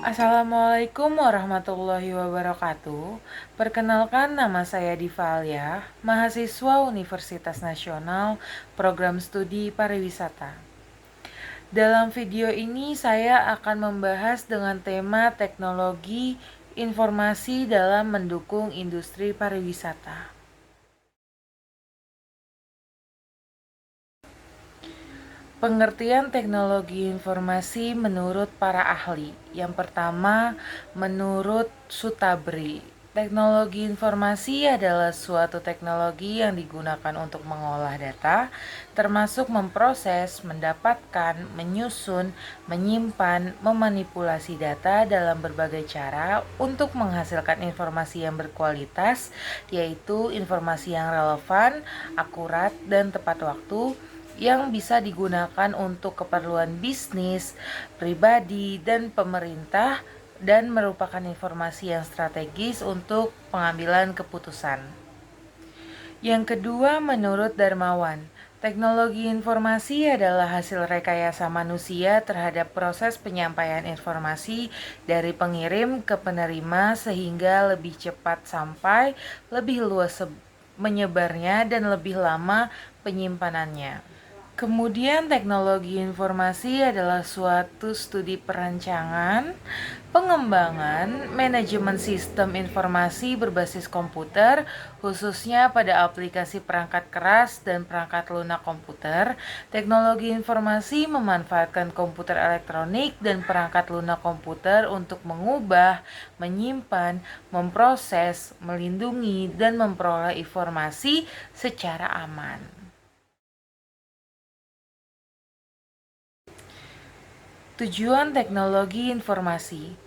Assalamualaikum warahmatullahi wabarakatuh. Perkenalkan, nama saya Diva Alia, mahasiswa Universitas Nasional Program Studi Pariwisata. Dalam video ini saya akan membahas dengan tema teknologi informasi dalam mendukung industri pariwisata. Pengertian teknologi informasi menurut para ahli. Yang pertama, menurut Sutabri, teknologi informasi adalah suatu teknologi yang digunakan untuk mengolah data, termasuk memproses, mendapatkan, menyusun, menyimpan, memanipulasi data dalam berbagai cara untuk menghasilkan informasi yang berkualitas, yaitu informasi yang relevan, akurat, dan tepat waktu, yang bisa digunakan untuk keperluan bisnis, pribadi, dan pemerintah, dan merupakan informasi yang strategis untuk pengambilan keputusan. Yang kedua, menurut Darmawan, teknologi informasi adalah hasil rekayasa manusia terhadap proses penyampaian informasi dari pengirim ke penerima sehingga lebih cepat sampai, lebih luas menyebarnya, dan lebih lama penyimpanannya. Kemudian teknologi informasi adalah suatu studi perancangan, pengembangan, manajemen sistem informasi berbasis komputer, khususnya pada aplikasi perangkat keras dan perangkat lunak komputer. Teknologi informasi memanfaatkan komputer elektronik dan perangkat lunak komputer untuk mengubah, menyimpan, memproses, melindungi, dan memperoleh informasi secara aman. Tujuan teknologi informasi.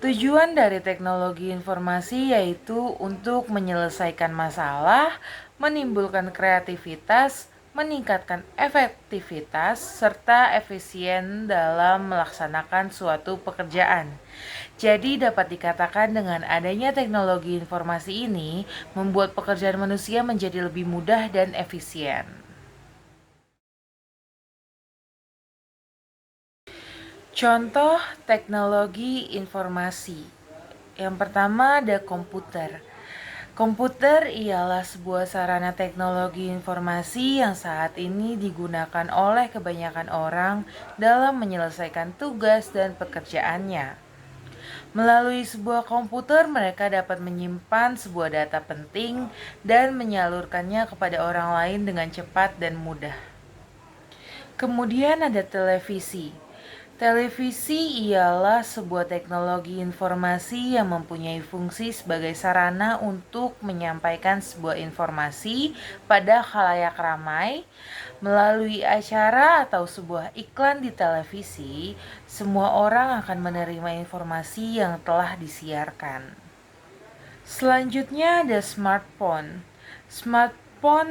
Tujuan dari teknologi informasi yaitu untuk menyelesaikan masalah, menimbulkan kreativitas, meningkatkan efektivitas, serta efisien dalam melaksanakan suatu pekerjaan. Jadi dapat dikatakan dengan adanya teknologi informasi ini membuat pekerjaan manusia menjadi lebih mudah dan efisien. Contoh teknologi informasi. Yang pertama ada komputer. Komputer ialah sebuah sarana teknologi informasi yang saat ini digunakan oleh kebanyakan orang dalam menyelesaikan tugas dan pekerjaannya. Melalui sebuah komputer, mereka dapat menyimpan sebuah data penting dan menyalurkannya kepada orang lain dengan cepat dan mudah. Kemudian ada televisi. Televisi ialah sebuah teknologi informasi yang mempunyai fungsi sebagai sarana untuk menyampaikan sebuah informasi pada khalayak ramai. Melalui acara atau sebuah iklan di televisi, semua orang akan menerima informasi yang telah disiarkan. Selanjutnya ada smartphone. Smartphone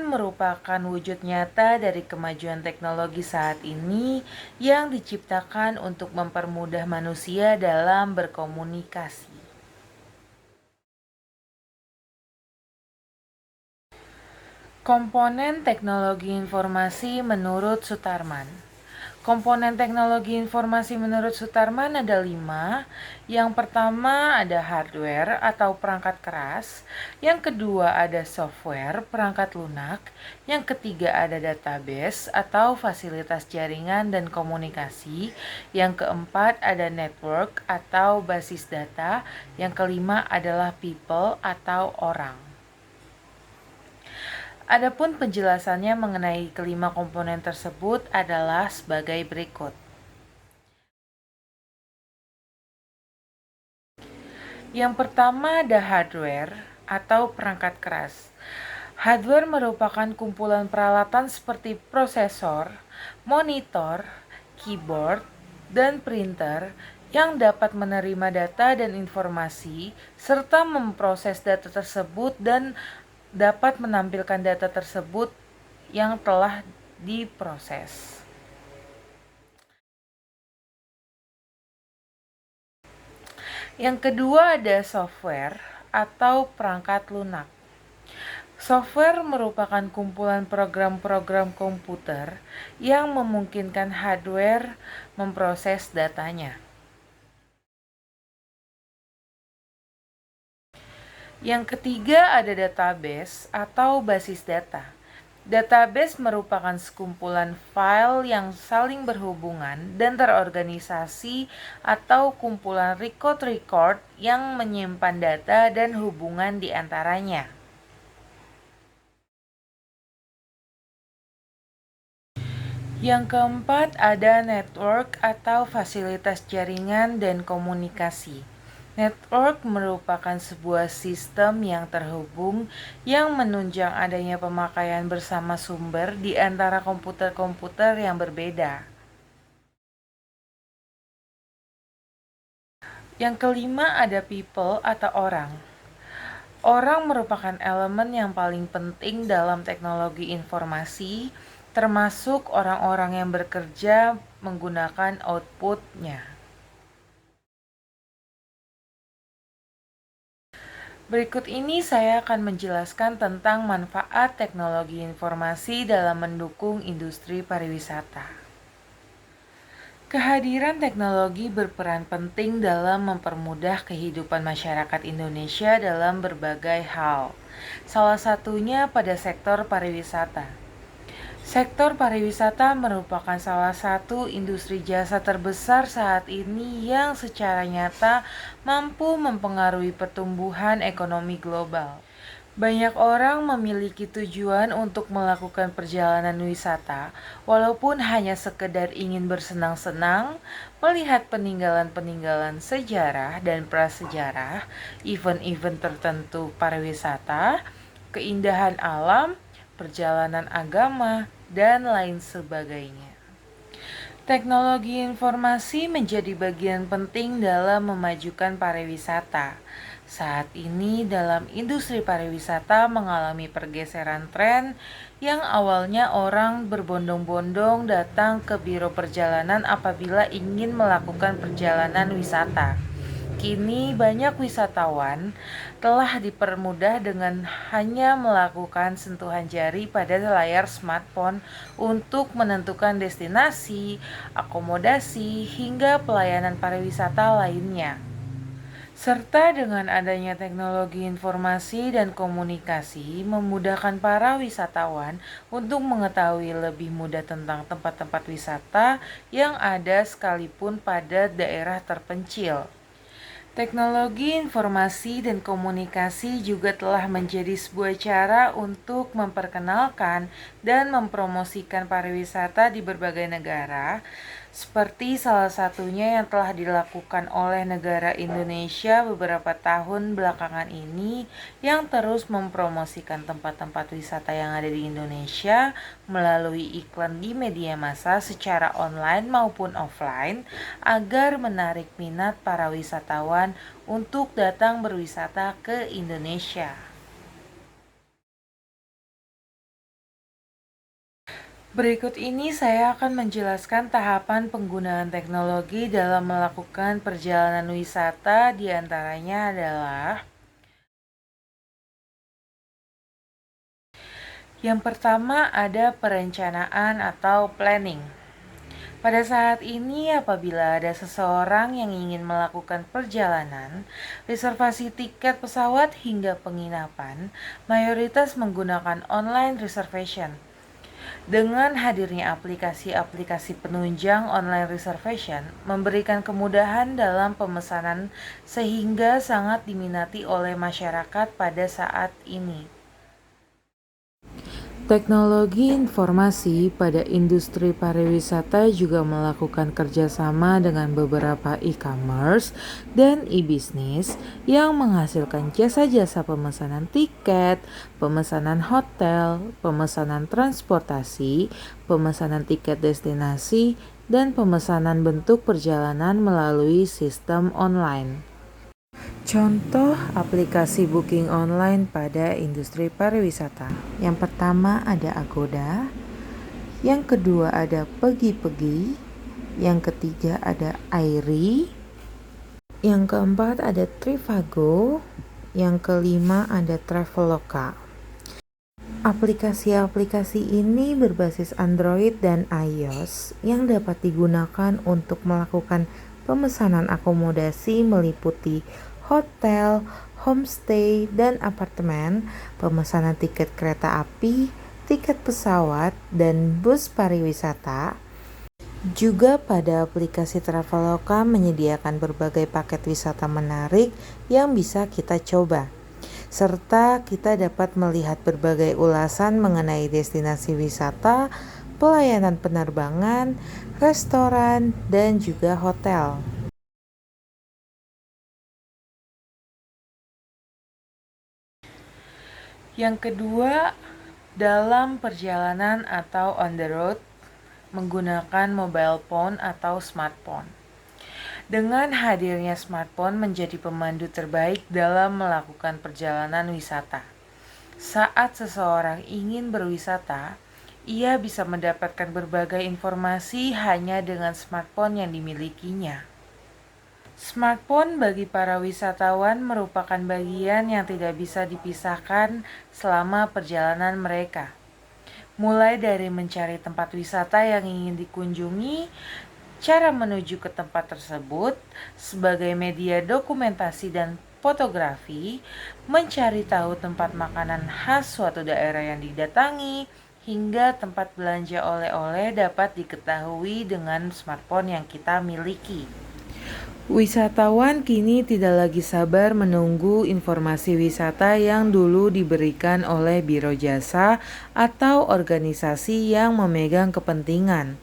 merupakan wujud nyata dari kemajuan teknologi saat ini yang diciptakan untuk mempermudah manusia dalam berkomunikasi. Komponen teknologi informasi menurut Sutarman. Komponen teknologi informasi menurut Sutarman ada 5. Yang pertama ada hardware atau perangkat keras. Yang kedua ada software, perangkat lunak. Yang ketiga ada database atau fasilitas jaringan dan komunikasi. Yang keempat ada network atau basis data. Yang kelima adalah people atau orang. Adapun penjelasannya mengenai kelima komponen tersebut adalah sebagai berikut. Yang pertama ada hardware atau perangkat keras. Hardware merupakan kumpulan peralatan seperti prosesor, monitor, keyboard, dan printer yang dapat menerima data dan informasi serta memproses data tersebut dan dapat menampilkan data tersebut yang telah diproses. Yang kedua ada software atau perangkat lunak. Software merupakan kumpulan program-program komputer yang memungkinkan hardware memproses datanya. Yang ketiga ada database atau basis data. Database merupakan sekumpulan file yang saling berhubungan dan terorganisasi atau kumpulan record-record yang menyimpan data dan hubungan di antaranya. Yang keempat ada network atau fasilitas jaringan dan komunikasi. Network merupakan sebuah sistem yang terhubung yang menunjang adanya pemakaian bersama sumber di antara komputer-komputer yang berbeda. Yang kelima ada people atau orang. Orang merupakan elemen yang paling penting dalam teknologi informasi, termasuk orang-orang yang bekerja menggunakan outputnya. Berikut ini saya akan menjelaskan tentang manfaat teknologi informasi dalam mendukung industri pariwisata. Kehadiran teknologi berperan penting dalam mempermudah kehidupan masyarakat Indonesia dalam berbagai hal. Salah satunya pada sektor pariwisata. Sektor pariwisata merupakan salah satu industri jasa terbesar saat ini yang secara nyata mampu mempengaruhi pertumbuhan ekonomi global. Banyak orang memiliki tujuan untuk melakukan perjalanan wisata, walaupun hanya sekedar ingin bersenang-senang, melihat peninggalan-peninggalan sejarah dan prasejarah, event-event tertentu pariwisata, keindahan alam, perjalanan agama, dan lain sebagainya. Teknologi informasi menjadi bagian penting dalam memajukan pariwisata. Saat ini dalam industri pariwisata mengalami pergeseran tren yang awalnya orang berbondong-bondong datang ke biro perjalanan apabila ingin melakukan perjalanan wisata. Kini banyak wisatawan telah dipermudah dengan hanya melakukan sentuhan jari pada layar smartphone untuk menentukan destinasi, akomodasi, hingga pelayanan pariwisata lainnya. Serta dengan adanya teknologi informasi dan komunikasi memudahkan para wisatawan untuk mengetahui lebih mudah tentang tempat-tempat wisata yang ada sekalipun pada daerah terpencil. Teknologi informasi dan komunikasi juga telah menjadi sebuah cara untuk memperkenalkan dan mempromosikan pariwisata di berbagai negara, seperti salah satunya yang telah dilakukan oleh negara Indonesia beberapa tahun belakangan ini yang terus mempromosikan tempat-tempat wisata yang ada di Indonesia melalui iklan di media massa secara online maupun offline agar menarik minat para wisatawan untuk datang berwisata ke Indonesia. Berikut ini saya akan menjelaskan tahapan penggunaan teknologi dalam melakukan perjalanan wisata. Di antaranya adalah yang pertama ada perencanaan atau planning. Pada saat ini apabila ada seseorang yang ingin melakukan perjalanan, reservasi tiket pesawat hingga penginapan, mayoritas menggunakan online reservation. Dengan hadirnya aplikasi-aplikasi penunjang online reservation memberikan kemudahan dalam pemesanan sehingga sangat diminati oleh masyarakat pada saat ini. Teknologi informasi pada industri pariwisata juga melakukan kerjasama dengan beberapa e-commerce dan e-bisnis yang menghasilkan jasa-jasa pemesanan tiket, pemesanan hotel, pemesanan transportasi, pemesanan tiket destinasi, dan pemesanan bentuk perjalanan melalui sistem online. Contoh aplikasi booking online pada industri pariwisata. Yang pertama ada Agoda, yang kedua ada Pegi-Pegi, yang ketiga ada Airi, yang keempat ada Trivago, yang kelima ada Traveloka. Aplikasi-aplikasi ini berbasis Android dan iOS yang dapat digunakan untuk melakukan pemesanan akomodasi meliputi hotel, homestay, dan apartemen, pemesanan tiket kereta api, tiket pesawat, dan bus pariwisata. Juga pada aplikasi Traveloka menyediakan berbagai paket wisata menarik yang bisa kita coba. Serta kita dapat melihat berbagai ulasan mengenai destinasi wisata, pelayanan penerbangan, restoran, dan juga hotel. Yang kedua, dalam perjalanan atau on the road, menggunakan mobile phone atau smartphone. Dengan hadirnya smartphone menjadi pemandu terbaik dalam melakukan perjalanan wisata. Saat seseorang ingin berwisata, ia bisa mendapatkan berbagai informasi hanya dengan smartphone yang dimilikinya. Smartphone bagi para wisatawan merupakan bagian yang tidak bisa dipisahkan selama perjalanan mereka. Mulai dari mencari tempat wisata yang ingin dikunjungi, cara menuju ke tempat tersebut sebagai media dokumentasi dan fotografi, mencari tahu tempat makanan khas suatu daerah yang didatangi, hingga tempat belanja oleh-oleh dapat diketahui dengan smartphone yang kita miliki. Wisatawan kini tidak lagi sabar menunggu informasi wisata yang dulu diberikan oleh biro jasa atau organisasi yang memegang kepentingan.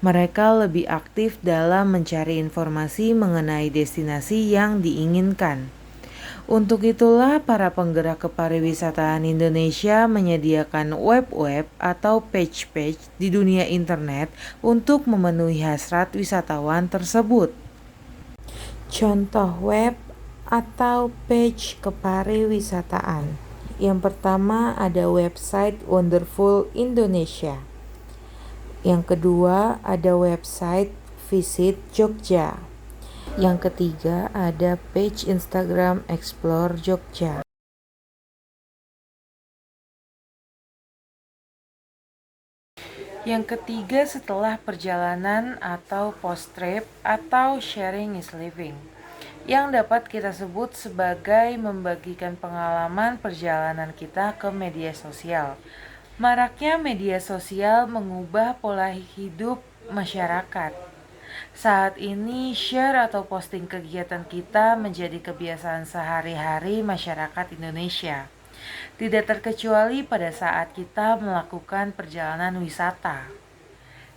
Mereka lebih aktif dalam mencari informasi mengenai destinasi yang diinginkan. Untuk itulah para penggerak kepariwisataan Indonesia menyediakan web-web atau page-page di dunia internet untuk memenuhi hasrat wisatawan tersebut. Contoh web atau page kepariwisataan. Yang pertama ada website Wonderful Indonesia. Yang kedua ada website Visit Jogja. Yang ketiga ada page Instagram Explore Jogja. Yang ketiga setelah perjalanan atau post-trip atau sharing is living, yang dapat kita sebut sebagai membagikan pengalaman perjalanan kita ke media sosial. Maraknya media sosial mengubah pola hidup masyarakat. Saat ini share atau posting kegiatan kita menjadi kebiasaan sehari-hari masyarakat Indonesia. Tidak terkecuali pada saat kita melakukan perjalanan wisata.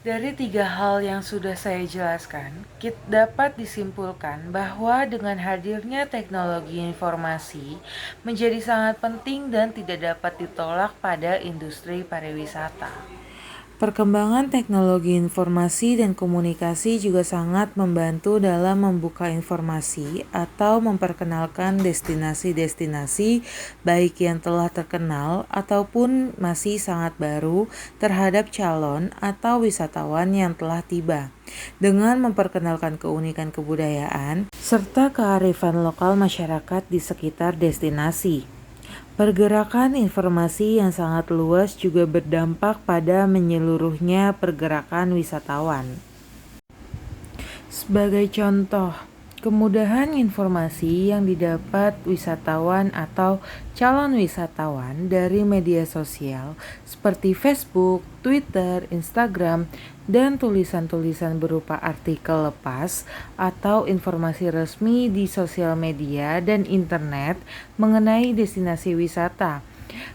Dari 3 hal yang sudah saya jelaskan, dapat disimpulkan bahwa dengan hadirnya teknologi informasi menjadi sangat penting dan tidak dapat ditolak pada industri pariwisata. Perkembangan teknologi informasi dan komunikasi juga sangat membantu dalam membuka informasi atau memperkenalkan destinasi-destinasi baik yang telah terkenal ataupun masih sangat baru terhadap calon atau wisatawan yang telah tiba, dengan memperkenalkan keunikan kebudayaan serta kearifan lokal masyarakat di sekitar destinasi. Pergerakan informasi yang sangat luas juga berdampak pada menyeluruhnya pergerakan wisatawan. Sebagai contoh, kemudahan informasi yang didapat wisatawan atau calon wisatawan dari media sosial seperti Facebook, Twitter, Instagram, dan tulisan-tulisan berupa artikel lepas atau informasi resmi di sosial media dan internet mengenai destinasi wisata.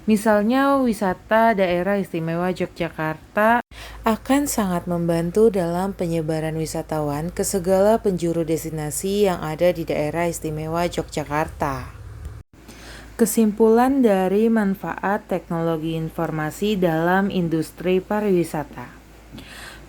Misalnya wisata daerah istimewa Yogyakarta akan sangat membantu dalam penyebaran wisatawan ke segala penjuru destinasi yang ada di daerah istimewa Yogyakarta. Kesimpulan dari manfaat teknologi informasi dalam industri pariwisata.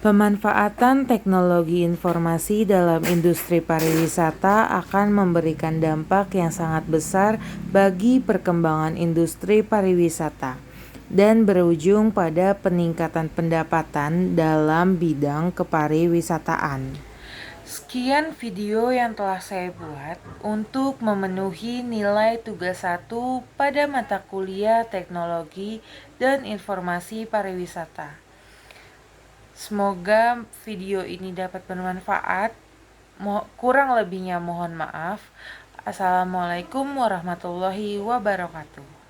Pemanfaatan teknologi informasi dalam industri pariwisata akan memberikan dampak yang sangat besar bagi perkembangan industri pariwisata dan berujung pada peningkatan pendapatan dalam bidang kepariwisataan. Sekian video yang telah saya buat untuk memenuhi nilai tugas 1 pada mata kuliah Teknologi dan Informasi Pariwisata. Semoga video ini dapat bermanfaat. Kurang lebihnya mohon maaf. Assalamualaikum warahmatullahi wabarakatuh.